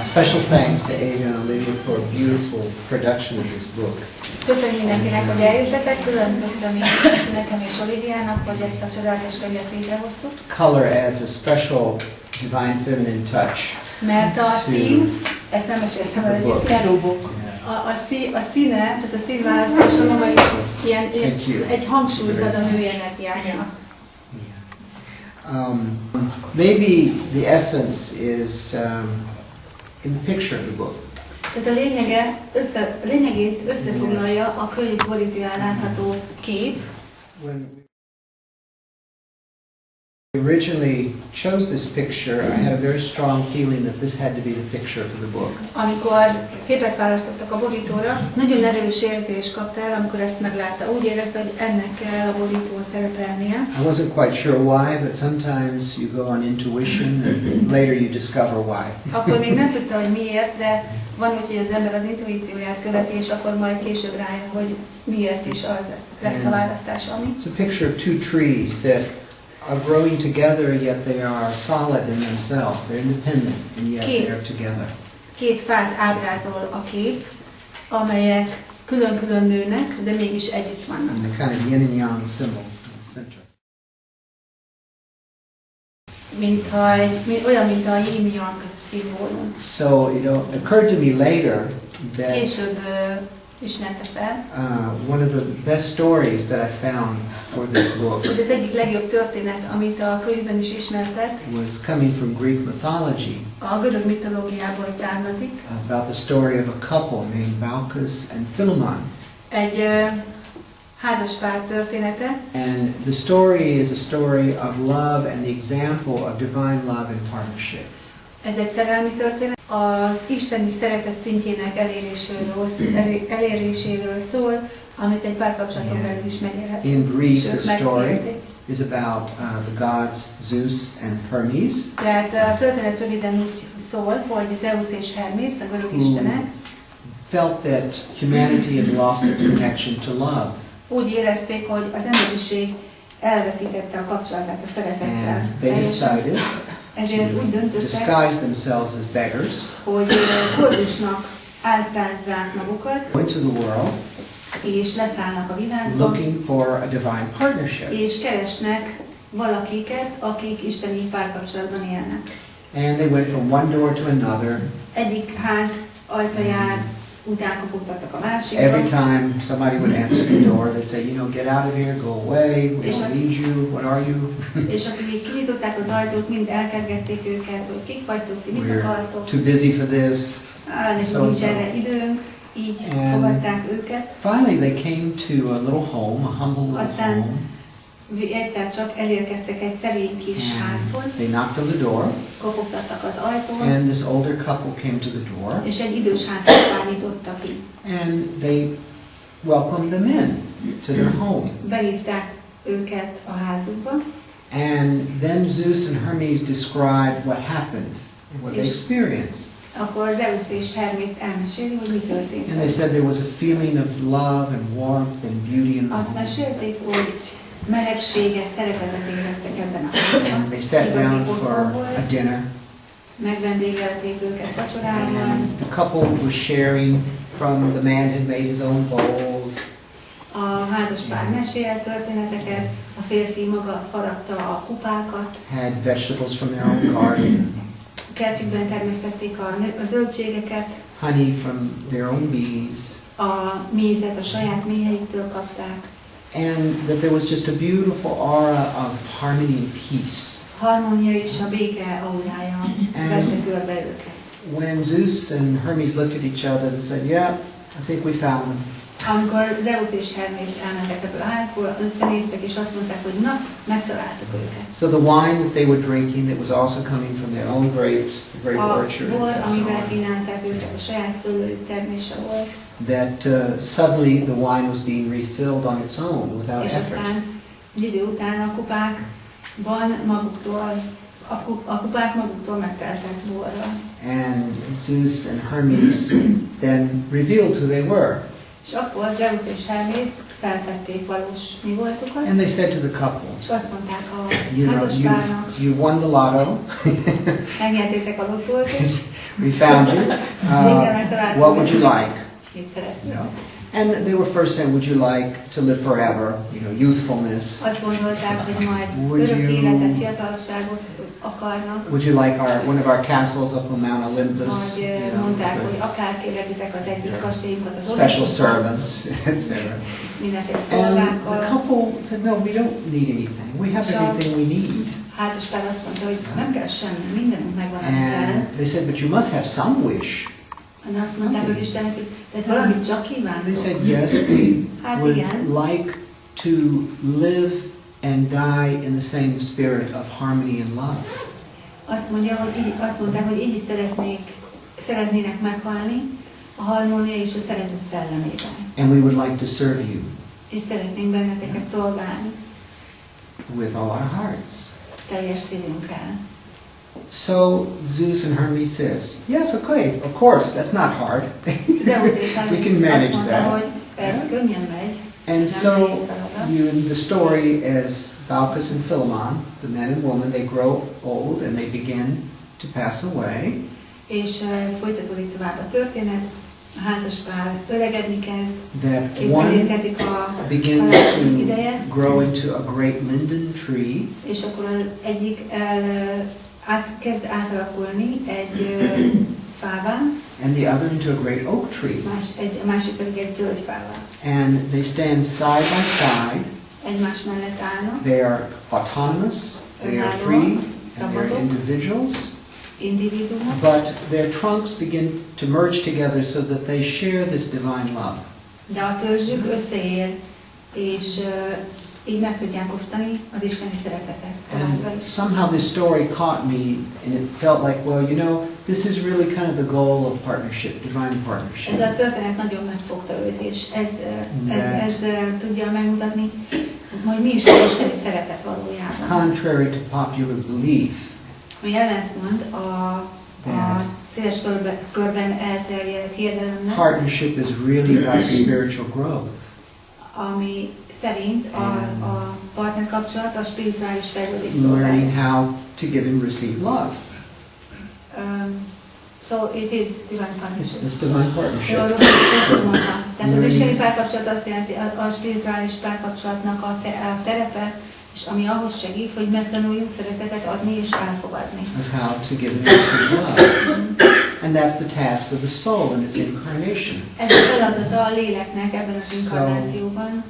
Special thanks to Ava and Olivia for a beautiful production of this book. Köszönjük mindenkinek, hogy eljöttetek, külön köszönjük nekem és Oliviának, hogy ezt a csodálatos könyvet létrehoztuk. Color adds a special divine feminine touch. Mert a szín, ezt nem meséltem el egyébként, a színe, tehát a színválasztása maga is ilyen, egy hangsúlyt ad a női energiájának. Maybe the essence is in the picture of the book. Tehát a lényegét összefoglalja a könyv borítóján látható kép. When we originally chose this picture, I had a very strong feeling that this had to be the picture for the book. Amikor képet választottak a borítóra, nagyon erős érzés kaptál, amikor ezt meglátta. Úgy érezte, hogy ennek kell a borítón szerepelnie. I wasn't quite sure why, but sometimes you go on intuition and later you discover why. Akkor még nem tudta, hogy miért, de van úgy, hogy az ember az intuícióját követi, és akkor majd később rájön, hogy miért is az lett a választás, ami. It's a picture of two trees that are growing together, yet they are solid in themselves. They're independent, and yet they are together. Két fát ábrázol a kép, amelyek külön-külön nőnek, de mégis együtt vannak. And the kind of yin and yang symbol in the center. Olyan, mint a yin-yang szimbólum. So it occurred to me later that Később ismerte fel, one of the best stories that I found for this book hogy az egyik legjobb történet, amit a könyvben is ismertet, was coming from Greek mythology a görög mitológiából származik. about the story of a couple named Baucis and Philemon. Egy házaspár története. And the story is a story of love and the example of divine love and partnership. Ez egy szerelmi történet. Az isteni szeretet szintjének eléréséről szól, amit egy párkapcsolaton belül is megélhet. In brief, the story is about the gods Zeus and Hermes. Tehát a történet röviden úgy szól, hogy Zeus és Hermes, a görög istenek, felt that humanity had lost its connection to love. Úgy érezték, hogy az emberiség elveszítette a kapcsolatát a szeretettel. And they decided ezért úgy to döntöttek, disguise themselves as beggars, hogy koldusnak álcázzák magukat, go into the world, és leszállnak a világba, looking for a divine partnership. és keresnek valakiket, akik isteni párkapcsolatban élnek. And they went from one door to another. Egyik ház ajtaján után kopogtattak a másikra. Every time somebody would answer the door, they'd say, you know, get out of here, go away, we don't need you, what are you? És akik kinyitották az ajtót, mind elkergették őket, hogy kik vagytok, ti mit akartok. Too busy for this. Nekünk nincs erre időnk, így fogadták őket. Finally they came to a little home, a humble little Aztán home. egyszer csak elérkeztek egy szerény kis házhoz. They knocked on the door. Kopogtattak az ajtón. And this older couple came to the door. És egy idős házaspár nyitotta ki. And they welcomed them in to their home. Behívták őket a házukba. And then Zeus and Hermes described what happened, what they experienced. Akkor Zeus és Hermes elmeséli, hogy mi történt. And they said there was a feeling of love and warmth and beauty in the Azt home. mesélték, hogy melegséget, szeretetet éreztek ebben a házban. And they sat down for a dinner. Megvendégelték őket vacsorában. The couple was sharing from the man had made his own bowls. A házaspár mesélt történeteket, a férfi maga faragta a kupákat. Had vegetables from their own garden. Kertjükben termesztették a zöldségeket. Honey from their own bees. A mézet a saját méheiktől kapták. And that there was just a beautiful aura of harmony and peace. Harmónia és a béke aurája vette körbe őket. When Zeus and Hermes looked at each other, they said, "Yeah, I think we found them." Amikor Zeus és Hermes elmentek ebből a házból, összenéztek és azt mondták, hogy na, megtaláltuk őket. So the wine that they were drinking, that was also coming from their own grapes, the grape orchards, A bor, and so amivel on, kínálták őket, a saját szőlőjük termése volt. that suddenly the wine was being refilled on its own without És effort. aztán egy idő után a kupák maguktól megteltek borral. And Zeus and Hermes then revealed who they were. És akkor Zeus és Hermes feltették valós mi voltukat, And they said to the couple, és azt mondták a you know, házaspárnak, you've won the lotto. megnyertétek a lottót, We found you. What would you like? Mit szeretnél? You know? And they were first saying, would you like to live forever? You know, youthfulness. Azt gondolták, hogy majd örök életet, fiatalságot akarnak. Would you like one of our castles up on Mount Olympus? Vagy mondták, hogy akár kérhetitek az egyik kastélyunkat az special servants, etc. Mindenféle And szolgákkal. the couple said, no, we don't need anything. We have everything we need. Házaspár azt mondta, hogy nem kell semmi, mindenünk megvan, amit kell. And they said, but you must have some wish. Azt mondták az Istennek, hogy tehát valamit csak kívántok. They said, yes, we would like to live and die in the same spirit of harmony and love. Azt mondták, hogy így is szeretnének meghalni a harmónia és a szeretet szellemében. And we would like to serve you. És szeretnénk benneteket szolgálni. With all our hearts. Teljes szívünkkel. So Zeus and Hermes says, yes, okay, of course, that's not hard. We can manage that. And so in the story, as Baucis and Philemon, the man and woman, they grow old and they begin to pass away. És folytatódik tovább a történet. A házaspár öregedni kezd. That one begins to grow into a great linden tree. És akkor az egyik kezd átalakulni egy fává. And the other into a great oak tree. A másik pedig egy györgyfává. And they stand side by side. Egymás mellett állnak. They are autonomous, they are free, and they're individuals. But their trunks begin to merge together so that they share this divine love. De a törzsük összeér, és így meg tudják osztani az isteni szeretetet. And somehow this story caught me, and it felt like, well, you know, this is really kind of the goal of partnership, divine partnership. Ez a történet nagyon megfogta őt, és ez tudja megmutatni, hogy mi is az isteni szeretet valójában. Contrary to popular belief, ami ellentmond a széles körben elterjedt hiedelemnek. Partnership is really about spiritual growth. Ami szerint a partnerkapcsolat a spirituális fejlődés szolgálja. Learning how to give and receive love. So it is divine partnership. It's divine partnership. Tehát az isteni párkapcsolat azt jelenti a spirituális párkapcsolatnak a terepe, és ami ahhoz segít, hogy megtanuljunk szeretetet adni és elfogadni. Of how to give and receive love. And that's the task of the soul in its incarnation. Ez a feladata a léleknek ebben az inkarnációban.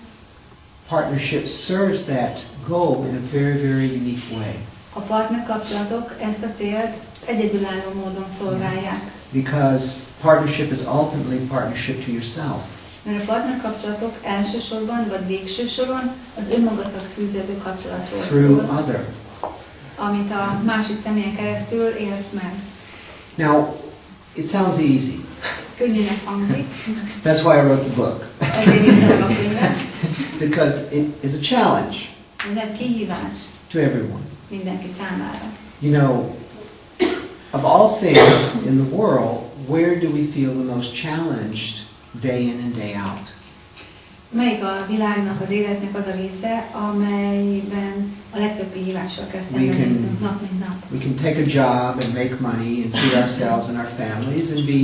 Partnership serves that goal in a very, very unique way. A partnerkapcsolatok ezt a célt egyedülálló módon szolgálják. Because partnership is ultimately partnership to yourself. Mert a partnerkapcsolatok elsősorban vagy végső soron az önmagadhoz fűződő kapcsolatról szól. Through other. Amit a másik személyen keresztül élsz meg. Now, it sounds easy. Könnyűnek hangzik. That's why I wrote the book. Ezért írtam a könyvet. Because it is a challenge. Minden kihívás. To everyone. Mindenki számára. You know, of all things in the world, where do we feel the most challenged day in and day out? Melyik a világnak, az életnek az a része, amelyben a legtöbb kihívással kell szembenéznünk nap mint nap? We can take a job and make money and feed ourselves and our families and be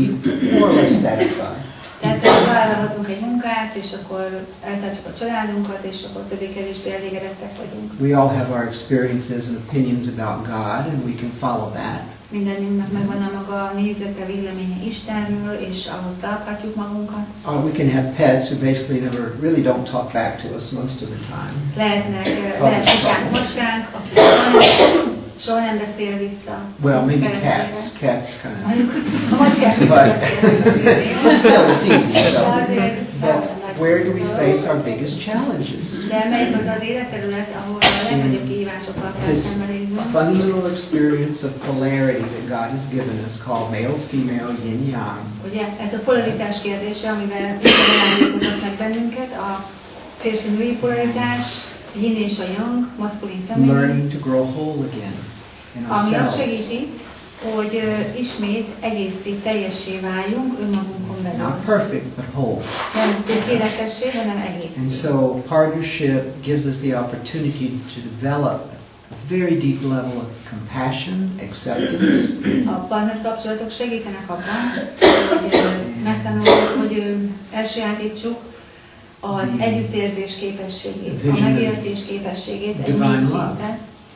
more or less satisfied. Tehát vállalhatunk egy munkát, és akkor eltartjuk a családunkat, és akkor többé-kevésbé elégedettek vagyunk. We all have our experiences and opinions about God, and we can follow that. Mindennyiunknak megvan a maga nézete, véleménye Istenről, és ahhoz tarthatjuk magunkat. Or we can have pets who basically never really don't talk back to us most of the time. Lehet kutyánk, macskánk, akik soha nem beszél vissza. Well, maybe cats. Cats kind of. A macskák but still, it's easy. But where do we face our biggest challenges? De melyik az az életterület, ahol a legnagyobb kihívásokkal kell szembenéznünk? This fundamental experience of polarity that God has given us, called male, female, yin-yang. Ugye, ez a polaritás kérdése, amivel Isten ajándékozott meg bennünket, a férfi-női polaritás, yin és a yang, maszkulin, feminin. Learning to grow whole again in Ami azt ourselves. segíti, hogy ismét egészé, teljessé váljunk önmagunkon belül. Not perfect, but whole. Nem tökéletessé, hanem egész. And so partnership gives us the opportunity to develop very deep level of compassion, acceptance. A partnerkapcsolatok segítenek abban, hogy megtanuljuk, hogy elsajátítsuk az együttérzés képességét, a megértés képességét egy mély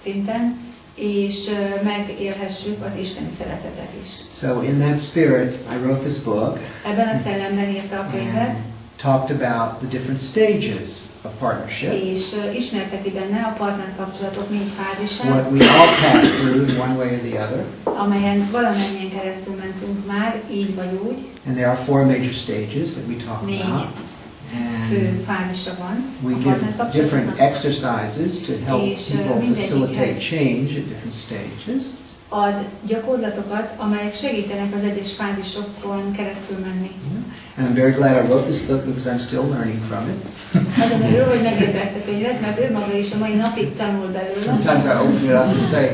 szinten, és megélhessük az isteni szeretetet is. So in that spirit, I wrote this book. Ebben a szellemben írta a könyvet. Talked about the different stages of partnership. És ismerteti benne a partnerkapcsolatok 4 fázisát. What we all pass through in one way or the other. Amelyen valamennyien keresztül mentünk már, így vagy úgy. And there are 4 major stages that we talk about. Fő fázisa van. We give different exercises to help people facilitate change at different stages. Ad gyakorlatokat, amelyek segítenek az egyes fázisokon keresztül menni. And I'm very glad I wrote this book because I'm still learning from it. Nagyon örül, hogy megírta ezt a könyvet, mert ő maga is a mai napig tanul belőle. Sometimes I open it up and say,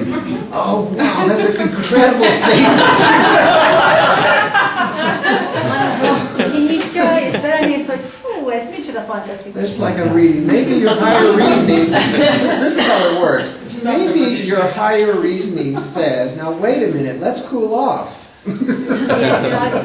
oh wow, that's an incredible statement. Kinyitja és belenéz, hogy fú, ez micsoda fantasztikus. It's like a reading. Maybe your higher reasoning, this is how it works. Maybe your higher reasoning says, now wait a minute, let's cool off.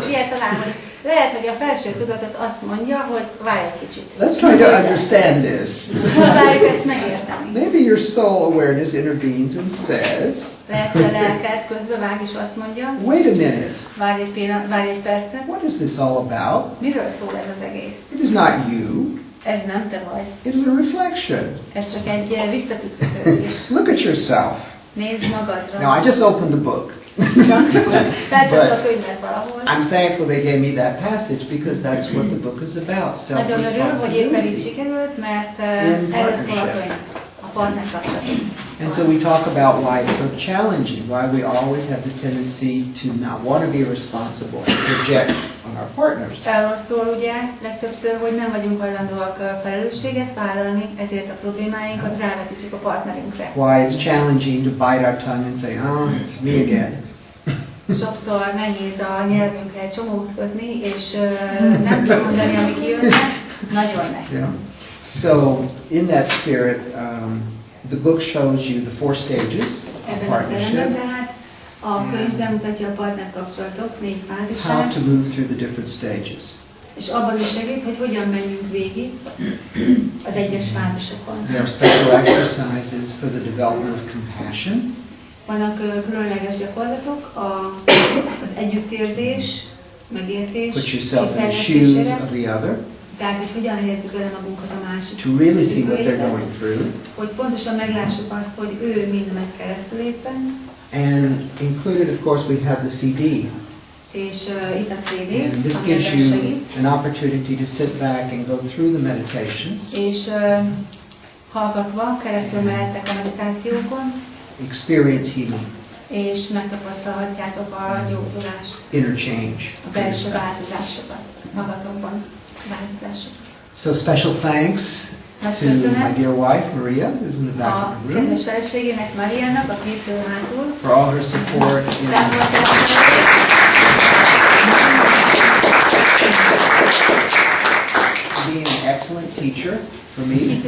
Ilyet talán, hogy lehet, hogy a felső tudatot azt mondja, hogy várj egy kicsit. Let's try to understand this. Próbáljuk ezt megérteni. Maybe your soul awareness intervenes and says, lehet, hogy a lelked közbevág és azt mondja, wait a minute. Várj egy percet. What is this all about? Miről szól ez az egész? It is not you. Ez nem te vagy. It is a reflection. Ez csak egy visszatükröződés. Look at yourself. Nézd magadra. Now I just opened the book. I'm thankful they gave me that passage because that's what the book is about, self-responsibility a partnerkapcsolatok. And so we talk about why it's so challenging, why we always have the tendency to not want to be responsible and project on our partners. Arról szól ugye legtöbbször, hogy nem vagyunk hajlandóak felelősséget vállalni, ezért a problémáinkat rávetítjük a partnerünkre. Why it's challenging to bite our tongue and say, oh, me again. Sokszor nehéz a nyelvünkre egy csomót kötni, és nem kell mondani, ami kijönne, nagyon nehéz. Yeah. So, in that spirit, the book shows you the 4 stages of partnership. A könyv bemutatja a partnerkapcsolatok 4 fázisát. How to move through the different stages. És abban is segít, hogy hogyan menjünk végig az egyes fázisokon. There are special exercises for the development of compassion. Vannak különleges gyakorlatok az együttérzés, megértés, put yourself in the shoes of the other. Tehát, hogy hogyan helyezzük bele magunkat a másik. To really see what they're going through. Hogy pontosan meglássuk azt, hogy ő mind megy keresztül éppen. And included, of course, we have the CD. És itt a CD. And this gives you an opportunity to sit back and go through the meditations. És hallgatva keresztül mehettek a meditációkon. Experience healing. És megtapasztalhatjátok a gyógyulást. Interchange. A belső változásokat magatokban. So special thanks to my dear wife Maria, who's in the back of the room, kedves feleségének Mariának, aki itt hátul, for all her support in being an excellent teacher for me.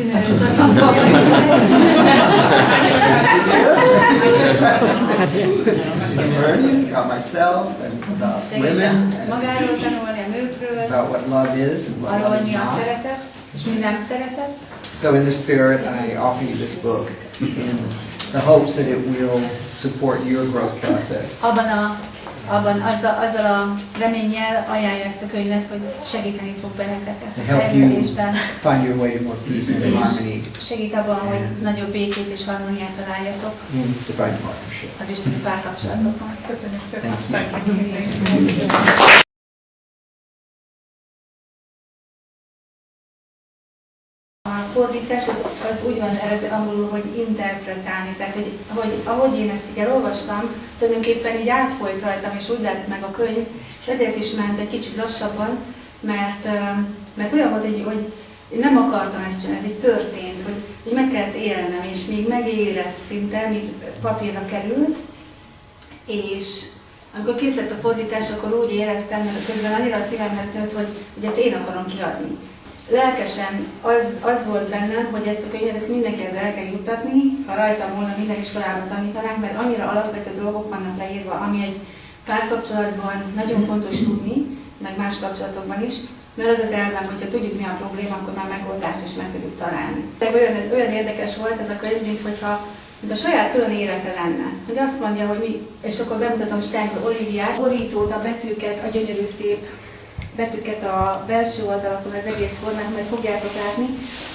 Learning about myself and about women, and about what love is and what love is not. So in the spirit, I offer you this book in the hopes that it will support your growth process. Azzal a reménnyel ajánlja ezt a könyvet, hogy segíteni fog benneteket a fejlődésben. Find your way to more peace and harmony. Segít abban, hogy nagyobb békét és harmóniát találjatok. In divine partnership. Az isteni párkapcsolatokban. Köszönjük szépen. A fordítás az úgy van angolul, hogy interpretálni, tehát hogy ahogy én ezt így elolvastam, tulajdonképpen így átfolyt rajtam, és úgy lett meg a könyv, és ezért is ment egy kicsit lassabban, mert olyan volt, hogy én nem akartam ezt csinálni, ez így történt, hogy meg kellett élnem, és még megérett szinte, míg papírra került, és amikor kész lett a fordítás, akkor úgy éreztem, mert közben annyira a szívemhez nőtt, hogy ezt én akarom kiadni. lelkesen az volt bennem, hogy ezt a könyvet ezt mindenkihez el kell juttatni, ha rajtam volna minden iskolában tanítanánk, mert annyira alapvető dolgok vannak leírva, ami egy párkapcsolatban nagyon fontos tudni, meg más kapcsolatokban is, mert az az elvem, hogyha tudjuk mi a probléma, akkor már megoldást is meg tudjuk találni. De olyan érdekes volt ez a könyv, mint a saját külön élete lenne. Hogy azt mondja, hogy mi, és akkor bemutatom Steinből Oliviát, borítót, a betűket, a gyönyörű szép betűket a belső oldalakon, az egész formát, majd fogjátok látni,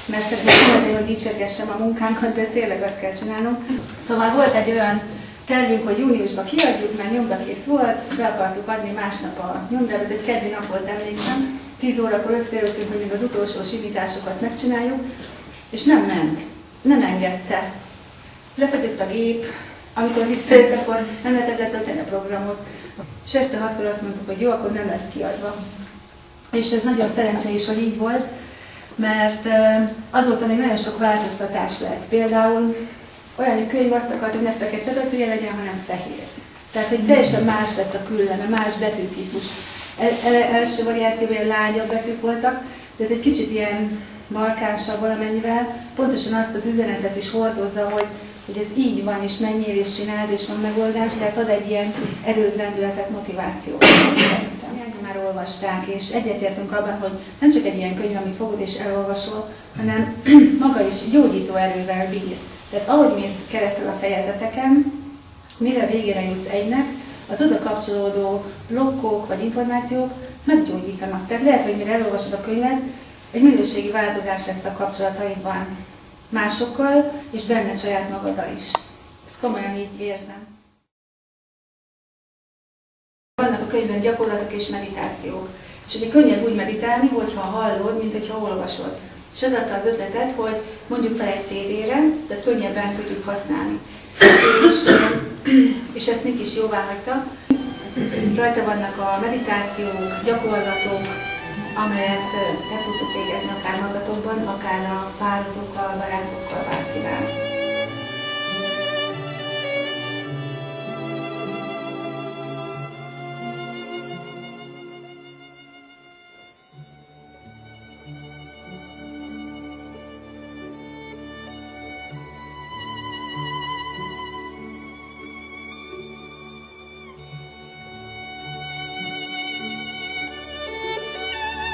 mert szerintem nem azért, hogy dicsérgessem a munkánkat, de tényleg azt kell csinálnunk. Szóval volt egy olyan tervünk, hogy júniusban kiadjuk, mert nyomdakész volt, be akartuk adni másnap a nyomdába, ez egy keddi nap volt, emlékszem. 10 órakor összejöttünk, hogy még az utolsó simításokat megcsináljuk, és nem ment, nem engedte. Lefagyott a gép, amikor visszajött, akkor nem lehetett letölteni a programot, és este 6-kor azt mondtuk, hogy jó, akkor nem lesz kiadva. És ez nagyon szerencsé is, hogy így volt, mert azóta még nagyon sok változtatás lett. Például olyan könyv azt akart, hogy ne fekete betűje legyen, hanem fehér. Tehát, hogy teljesen más lett a külleme, más betűtípus. Első variációban ilyen lányabb betűk voltak, de ez egy kicsit ilyen markánsabb valamennyivel, pontosan azt az üzenetet is hordozza, hogy ez így van, és menjél, és csináld, és van megoldás, tehát ad egy ilyen erőt, lendületet, motivációt. Már olvasták, és egyetértünk abban, hogy nem csak egy ilyen könyv, amit fogod és elolvasol, hanem maga is gyógyító erővel bír. Tehát ahogy mész keresztül a fejezeteken, mire végére jutsz egynek, az oda kapcsolódó blokkok vagy információk meggyógyítanak. Tehát lehet, hogy mire elolvasod a könyvet, egy minőségi változás lesz a kapcsolataidban másokkal, és benned saját magaddal is. Ezt komolyan így érzem. Vannak a könyvben gyakorlatok és meditációk. És ugye könnyebb úgy meditálni, hogyha hallod, mint hogyha olvasod. És az adta az ötletet, hogy mondjuk fel egy CD-re, tehát könnyebben tudjuk használni. És ezt Nick is jóvá hagyta. Rajta vannak a meditációk, gyakorlatok, amelyet el tudtuk végezni akár magatokban, akár a párotokkal, barátokkal,